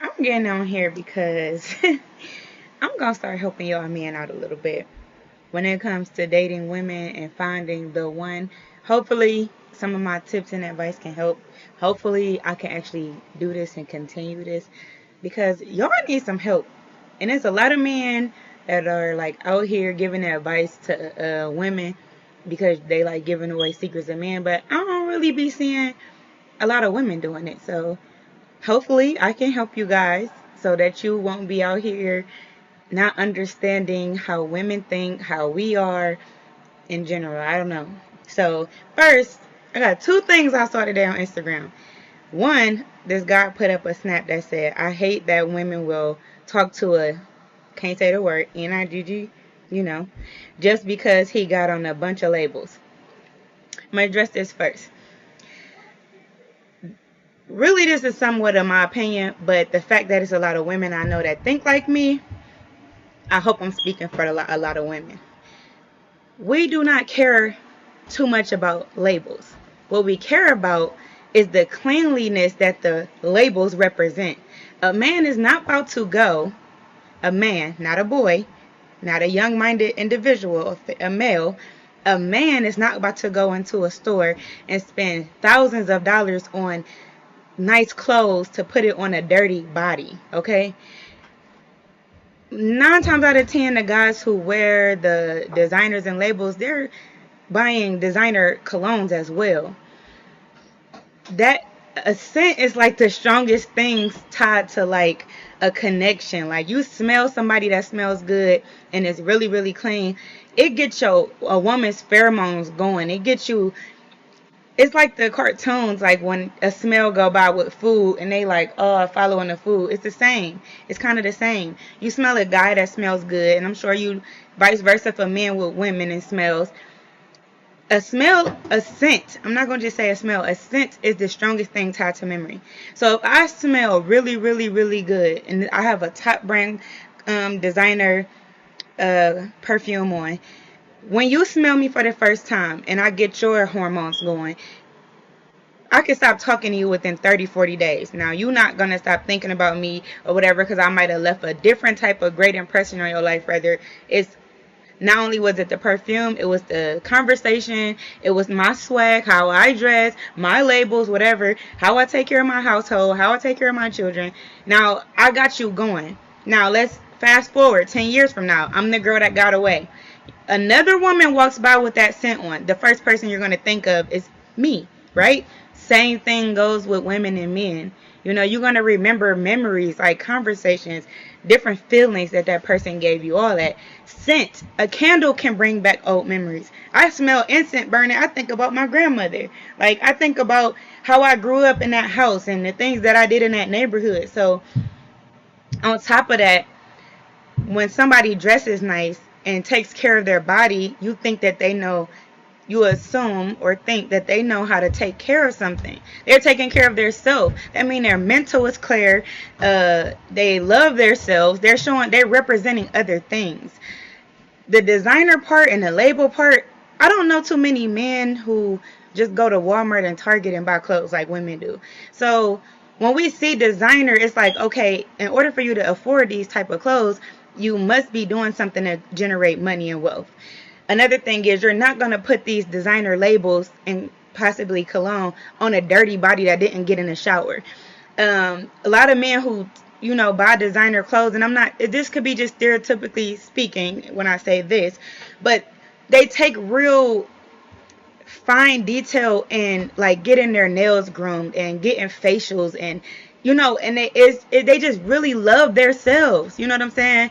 I'm getting on here because I'm gonna start helping y'all men out a little bit when it comes to dating women and finding the one. Hopefully, some of my tips and advice can help. Hopefully, I can actually do this and continue this because y'all need some help. And there's a lot of men that are like out here giving advice to women because they like giving away secrets of men, but I don't really be seeing a lot of women doing it. So hopefully I can help you guys so that you won't be out here not understanding how women think, how we are in general. I don't know. So first, I got two things I saw today on Instagram. One, this guy put up a snap that said, I hate that women will talk to a, can't say the word, N-I-G-G, you know, just because he got on a bunch of labels. I'm going to address this first. Really, this is somewhat of my opinion, but the fact that it's a lot of women I know that think like me, I hope I'm speaking for a lot of women. We do not care too much about labels. What we care about is the cleanliness that the labels represent. A man is not about to go, a man, not a boy, not a young-minded individual, a male, a man is not about to go into a store and spend thousands of dollars on nice clothes to put it on a dirty body, okay? 9 times out of 10, the guys who wear the designers and labels, they're buying designer colognes as well. That a scent is like the strongest things tied to like a connection. Like you smell somebody that smells good and is really, really clean, it gets a woman's pheromones going. It gets you. It's like the cartoons, like when a smell go by with food and they like, oh, following the food. It's the same. It's kind of the same. You smell a guy that smells good, and I'm sure you, vice versa for men with women and smells. A smell, a scent, I'm not going to just say a smell, a scent is the strongest thing tied to memory. So if I smell really, really, really good, and I have a top brand designer perfume on, when you smell me for the first time and I get your hormones going, I can stop talking to you within 30, 40 days. Now, you're not going to stop thinking about me or whatever because I might have left a different type of great impression on your life. Rather, it's not only was it the perfume, it was the conversation, it was my swag, how I dress, my labels, whatever, how I take care of my household, how I take care of my children. Now, I got you going. Now, let's fast forward 10 years from now. I'm the girl that got away. Another woman walks by with that scent on. The first person you're going to think of is me, right? Same thing goes with women and men. You know, you're going to remember memories, like conversations, different feelings that that person gave you, all that. Scent. A candle can bring back old memories. I smell incense burning. I think about my grandmother. Like, I think about how I grew up in that house and the things that I did in that neighborhood. So, on top of that, when somebody dresses nice and takes care of their body, you think that they know, you assume or think that they know how to take care of something. They're taking care of themselves. That means their mental is clear. They love themselves. They're representing other things. The designer part and the label part, I don't know too many men who just go to Walmart and Target and buy clothes like women do. So when we see designer, it's like, okay, in order for you to afford these type of clothes, you must be doing something to generate money and wealth. Another thing is you're not going to put these designer labels and possibly cologne on a dirty body that didn't get in the shower. A lot of men who, you know, buy designer clothes, and I'm not, this could be just stereotypically speaking when I say this, but they take real fine detail and like getting their nails groomed and getting facials and, you know, and they just really love themselves. You know what I'm saying?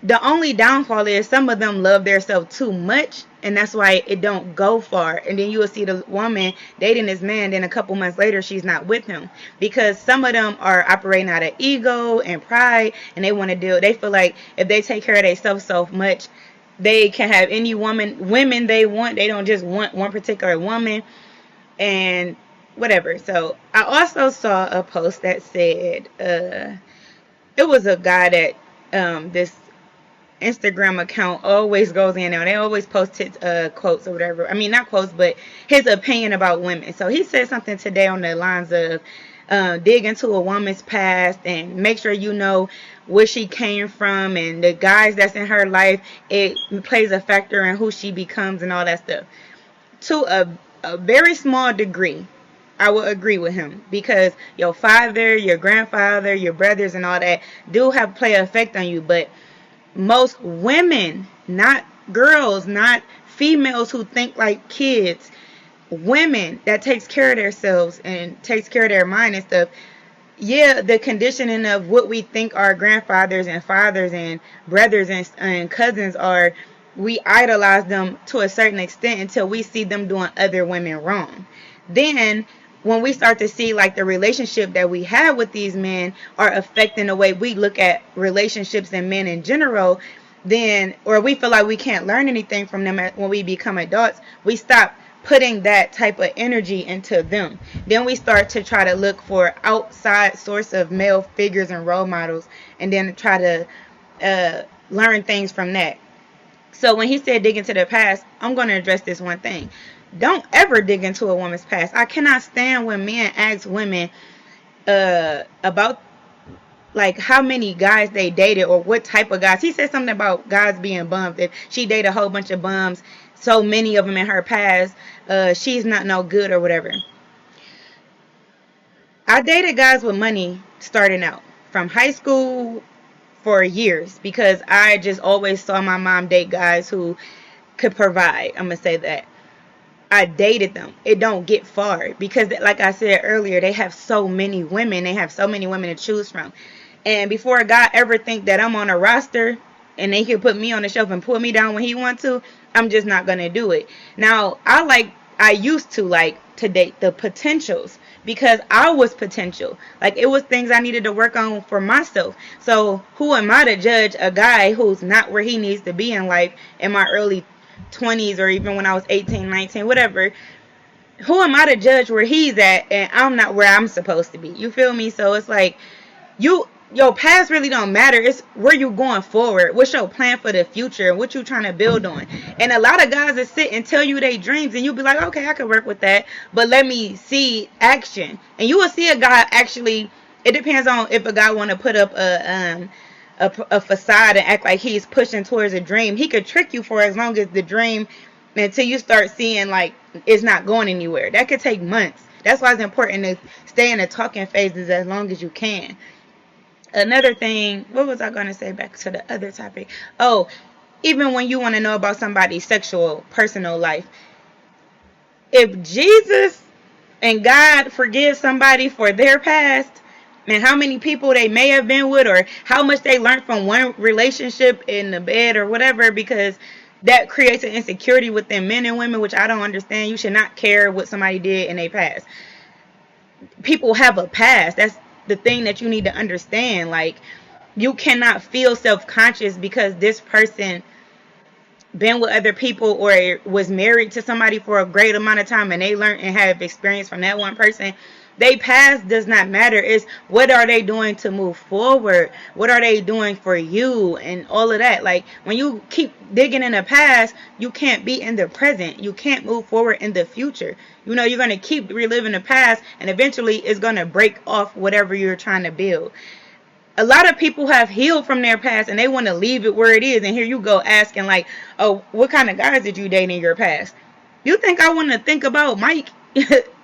The only downfall is some of them love themselves too much, and that's why it don't go far. And then you will see the woman dating this man, then a couple months later she's not with him, because some of them are operating out of ego and pride, and they feel like if they take care of themselves so much, they can have any women they want. They don't just want one particular woman and whatever. So I also saw a post that said it was a guy that this Instagram account always goes in there. They always post his quotes or whatever. I mean, not quotes, but his opinion about women. So he said something today on the lines of, dig into a woman's past and make sure you know where she came from and the guys that's in her life. It plays a factor in who she becomes and all that stuff. To a very small degree, I will agree with him, because your father, your grandfather, your brothers, and all that do have play an effect on you. But most women, not girls, not females who think like kids, women that takes care of themselves and takes care of their mind and stuff, yeah, the conditioning of what we think our grandfathers and fathers and brothers and cousins are, we idolize them to a certain extent until we see them doing other women wrong. Then when we start to see like the relationship that we have with these men are affecting the way we look at relationships and men in general, then, or we feel like we can't learn anything from them when we become adults, we stop putting that type of energy into them. Then we start to try to look for outside source of male figures and role models, and then try to learn things from that. So when he said dig into the past, I'm going to address this one thing. Don't ever dig into a woman's past. I cannot stand when men ask women about like how many guys they dated or what type of guys. He said something about guys being bums. If she dated a whole bunch of bums, so many of them in her past, she's not no good or whatever. I dated guys with money starting out from high school for years because I just always saw my mom date guys who could provide. I'm going to say that. I dated them. It don't get far because, like I said earlier, they have so many women. They have so many women to choose from. And before a guy ever think that I'm on a roster and they can put me on the shelf and pull me down when he wants to, I'm just not going to do it. Now, I used to like to date the potentials because I was potential. Like, it was things I needed to work on for myself. So who am I to judge a guy who's not where he needs to be in life in my early 20s or even when I was 18, 19, whatever? Who am I to judge where he's at and I'm not where I'm supposed to be? You feel me? So it's like your past really don't matter. It's where you going forward. What's your plan for the future? What you trying to build on? And a lot of guys that sit and tell you their dreams and you'll be like, okay, I can work with that, but let me see action. And you will see a guy actually, it depends on if a guy want to put up a facade and act like he's pushing towards a dream. He could trick you for as long as the dream, until you start seeing like it's not going anywhere. That could take months. That's why it's important to stay in the talking phases as long as you can. Another thing, what was I going to say back to the other topic? Oh, even when you want to know about somebody's sexual, personal life, if Jesus and God forgive somebody for their past and how many people they may have been with or how much they learned from one relationship in the bed or whatever, because that creates an insecurity within men and women, which I don't understand. You should not care what somebody did in their past. People have a past. That's the thing that you need to understand. Like, you cannot feel self-conscious because this person been with other people or was married to somebody for a great amount of time and they learned and have experience from that one person. They past does not matter. It's what are they doing to move forward? What are they doing for you and all of that? Like, when you keep digging in the past, you can't be in the present. You can't move forward in the future. You know, you're going to keep reliving the past and eventually it's going to break off whatever you're trying to build. A lot of people have healed from their past and they want to leave it where it is. And here you go asking like, oh, what kind of guys did you date in your past? You think I want to think about Mike?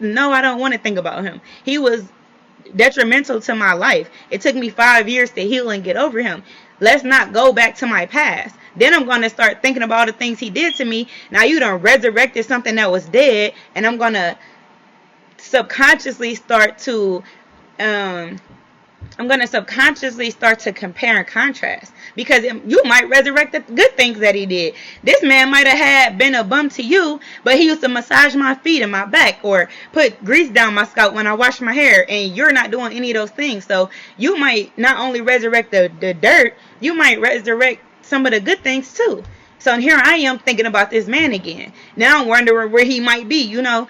No, I don't want to think about him. He was detrimental to my life. It took me 5 years to heal and get over him. Let's not go back to my past. Then I'm going to start thinking about the things he did to me. Now you done resurrected something that was dead, and I'm going to subconsciously start to compare and contrast, because you might resurrect the good things that he did. This man might have had been a bum to you, but he used to massage my feet and my back or put grease down my scalp when I wash my hair, and you're not doing any of those things. So you might not only resurrect the dirt, you might resurrect some of the good things too. So here I am thinking about this man again. Now I'm wondering where he might be, you know.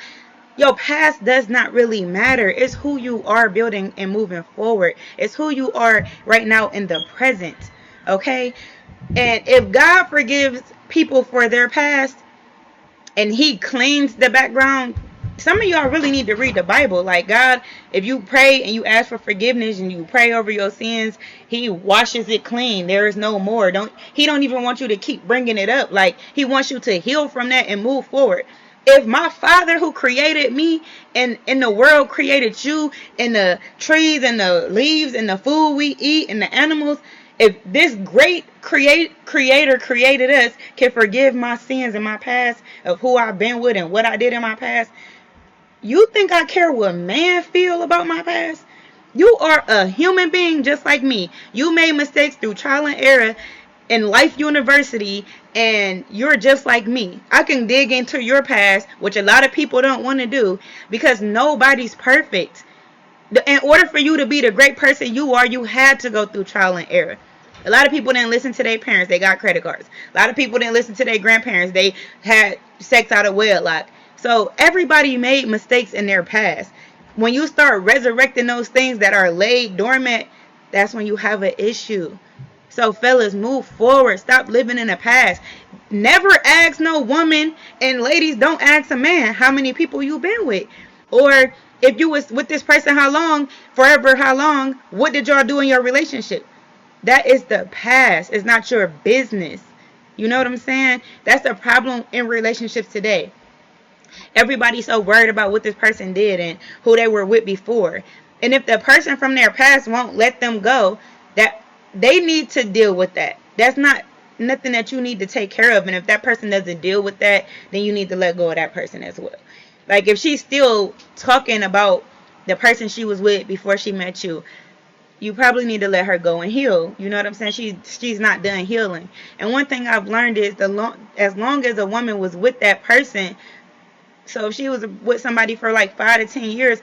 Your past does not really matter. It's who you are building and moving forward. It's who you are right now in the present. Okay? And if God forgives people for their past and he cleans the background some of y'all really need to read the Bible. Like, God, if you pray and you ask for forgiveness and you pray over your sins, he washes it clean. There is no more. He don't even want you to keep bringing it up. Like, he wants you to heal from that and move forward. If my Father who created me and in the world created you and the trees and the leaves and the food we eat and the animals, if this great creator created us, can forgive my sins in my past of who I've been with and what I did in my past, you think I care what man feel about my past? You are a human being just like me. You made mistakes through trial and error in Life University, and you're just like me. I can dig into your past, which a lot of people don't want to do, because nobody's perfect. In order for you to be the great person you are, you had to go through trial and error. A lot of people didn't listen to their parents. They got credit cards. A lot of people didn't listen to their grandparents. They had sex out of wedlock. So everybody made mistakes in their past. When you start resurrecting those things that are laid dormant, that's when you have an issue. So fellas, move forward. Stop living in the past. Never ask no woman, and ladies, don't ask a man how many people you been with. Or if you was with this person how long, forever how long, what did y'all do in your relationship? That is the past. It's not your business. You know what I'm saying? That's the problem in relationships today. Everybody's so worried about what this person did and who they were with before. And if the person from their past won't let them go, that they need to deal with that. That's not nothing that you need to take care of. And if that person doesn't deal with that, then you need to let go of that person as well. Like, if she's still talking about the person she was with before she met you, you probably need to let her go and heal. You know what I'm saying? She's not done healing. And one thing I've learned is as long as a woman was with that person, so if she was with somebody for like 5 to 10 years,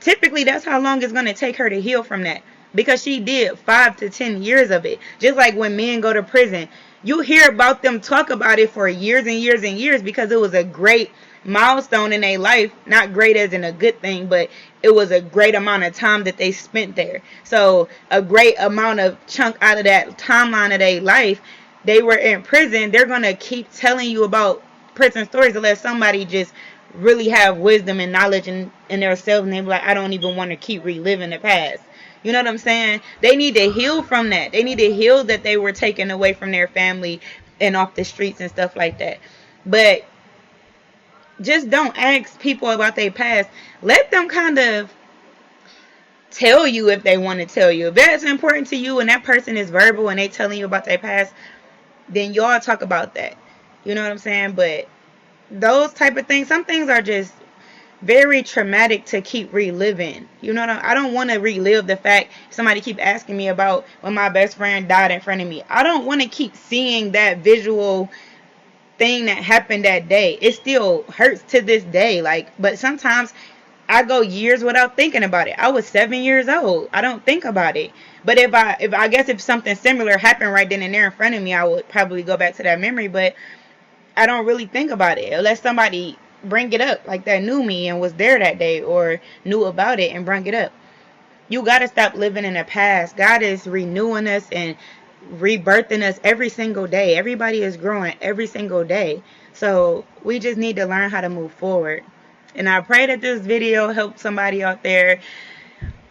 typically that's how long it's going to take her to heal from that. Because she did 5 to 10 years of it. Just like when men go to prison, you hear about them talk about it for years and years and years because it was a great milestone in their life. Not great as in a good thing, but it was a great amount of time that they spent there. So a great amount of chunk out of that timeline of their life, they were in prison. They're going to keep telling you about prison stories unless somebody just really have wisdom and knowledge in themselves, and they be like, I don't even want to keep reliving the past. You know what I'm saying? They need to heal from that. They need to heal that they were taken away from their family and off the streets and stuff like that. But just don't ask people about their past. Let them kind of tell you if they want to tell you. If that's important to you and that person is verbal and they telling you about their past, then y'all talk about that. You know what I'm saying? But those type of things, some things are just very traumatic to keep reliving. You know what I don't want to relive the fact somebody keep asking me about when my best friend died in front of me. I don't want to keep seeing that visual thing that happened that day. It still hurts to this day. Like, but sometimes I go years without thinking about it. I was 7 years old. I don't think about it. But if I guess if something similar happened right then and there in front of me, I would probably go back to that memory. But I don't really think about it unless somebody bring it up, like that knew me and was there that day or knew about it and bring it up. You got to stop living in the past. God is renewing us and rebirthing us every single day. Everybody is growing every single day. So we just need to learn how to move forward. And I pray that this video helped somebody out there.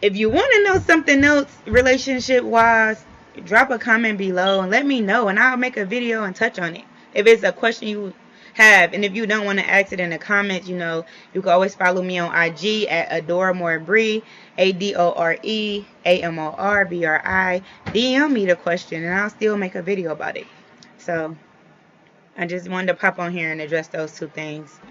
If you want to know something else relationship wise, drop a comment below and let me know, and I'll make a video and touch on it. If it's a question you have, and if you don't want to ask it in the comments, you know, you can always follow me on IG at AdoreMoreBri, AdoreAmorBri. DM me the question and I'll still make a video about it. So I just wanted to pop on here and address those two things.